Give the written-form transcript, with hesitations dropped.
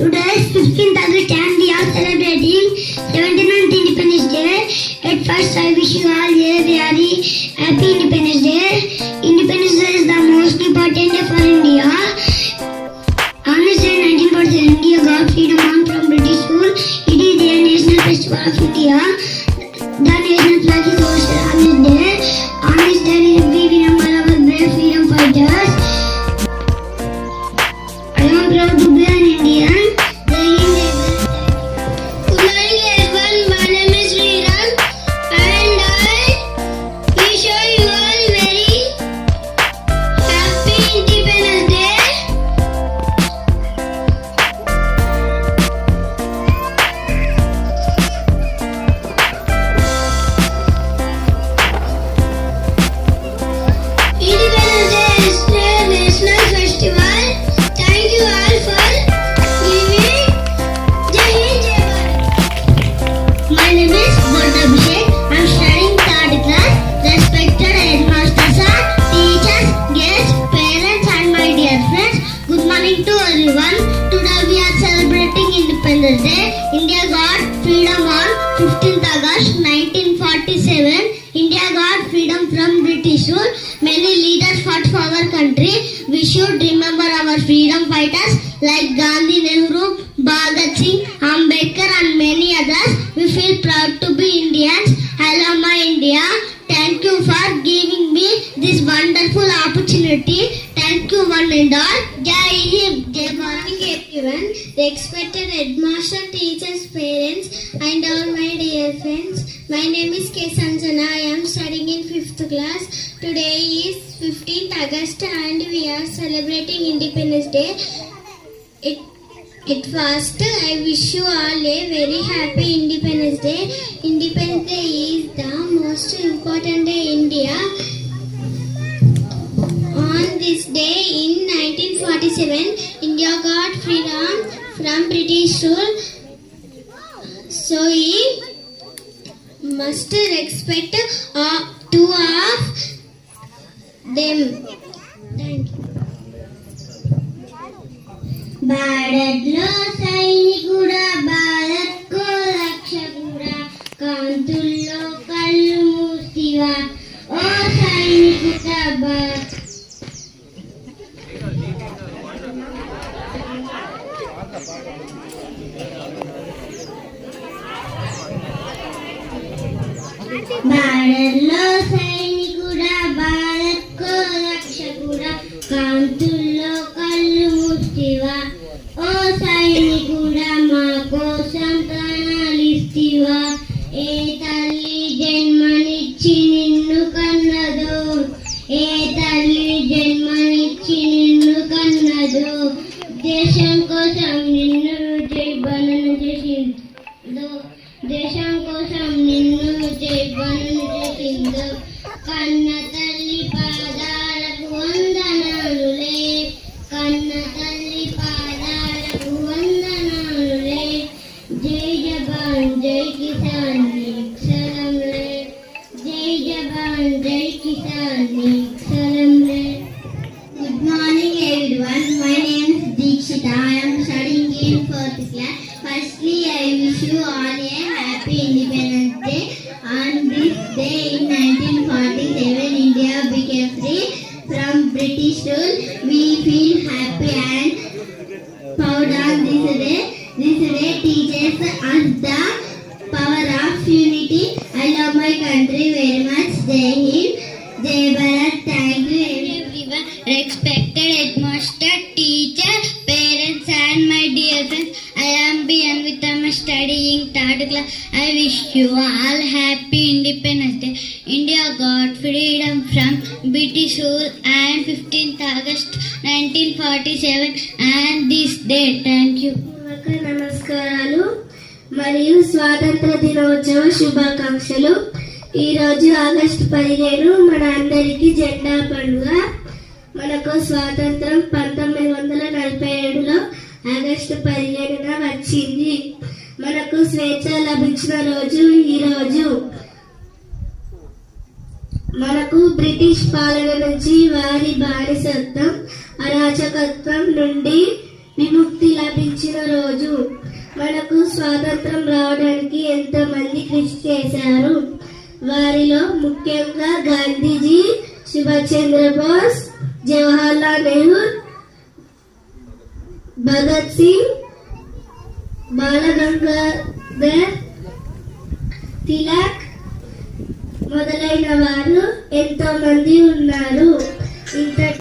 Today is 15th August and we are celebrating 79th Independence Day. At first, I wish you all a very happy Independence Day. Independence Day is the most important day for India. On this day, 1947, India got freedom from British rule. It is a national festival of India. The national flag is hoisted on this day. On this day, we remember our brave freedom fighters. I am proud to be an Indian. Good morning everyone, my name is Sriram and I wish you all very happy Independence Day. Independence Day is a national festival. Thank you all for giving. Jai Hind, Jai Bharat. My name is Bonna Abhishek. I am studying 3rd class. Respected headmaster sir, teachers, guests, parents and my dear friends. Good morning to everyone. Today we are celebrating Independence Day. India got freedom on 15th August 1947. India got freedom from British rule. Many leaders fought for our country. We should remember our freedom fighters like Gandhi, Nehru, Bhagat Singh, Ambedkar and many others. We feel proud to be Indians. I love my India. Thank you for giving me this wonderful opportunity. Thank you one and all. Jai Hind, Jai Bharat. Everyone, respected headmaster, teachers, parents and all my dear friends. My name is K. Sanjana. I am studying in 5th class. Today is 15th August and we are celebrating Independence Day. At first, I wish you all a very happy Independence Day. Independence Day is the most important day in India. On this day in 1947, India got freedom from British rule. So we must respect two of them. Thank you. భారత్లో సైనికుడా భారత్కో రక్షకుడా కాంతుల్లో కళ్ళు మూసివా ఓ సైనికుడా భారత్లో సైనికుడా భారత్కో రక్షకుడా కాంతుల్లో కళ్ళు మూసివా ఓ సైనికుడా మా కోసం ప్రాణాలిస్తివా ఏ తల్లి జన్మనిచ్చి నిన్ను కన్నదో ఏ తల్లి జన్మనిచ్చి నిన్ను కన్నదో దేశం కోసం నిన్ను జైబలను చేసిందో దేశం కోసం నిన్ను జైబలను చేసిందో కన్న తల్లి పాదాలకు వందనాలులే కన్న తల్లి పాదాలకు వందనాలులే జై జవాన్ జై కిసాన్ నీకు సలాంలే జై జవాన్ జై కిసాన్ నీకు సలాంలే. Good morning everyone. My name is Deekshita. I am studying in 4th class. Firstly, I wish you all a happy Independence Day. On this day in 1947, India became free from British rule. We feel happy and proud on this day. This day teaches us the power of unity. I love my country very much. Jai Hind, Jai Bharat. Thank you everyone. Respected headmaster, teacher, parents and my dear friends. I am Bian with them studying 3rd class. I wish you all happy Independence Day. India got freedom from British rule and 15th August 1947 and this day. Thank you. నమస్కారాలు మరియు స్వాతంత్ర దినోత్సవ శుభాకాంక్షలు. ఈరోజు August 15 మన అందరికీ జెండా పండుగ. మనకు స్వాతంత్రం 1947లో ఆగస్టు 15న వచ్చింది. మనకు స్వేచ్ఛ లభించిన రోజు ఈ రోజు. మనకు బ్రిటిష్ పాలన నుంచి వారి బానిసత్వం అరాచకత్వం నుండి విముక్తి లభించిన రోజు స్వాతంత్రం రావడానికి ఎంతమంది కృషి చేశారు? వారిలో ముఖ్యంగా గాంధీజీ, సుభాష్ చంద్రబోస్, జవహర్లాల్ నెహ్రూ, భగత్ సింగ్, బాలగంగాధర్ తిలక్ మొదలైన వారు ఎంతో మంది ఉన్నారు. ఇంత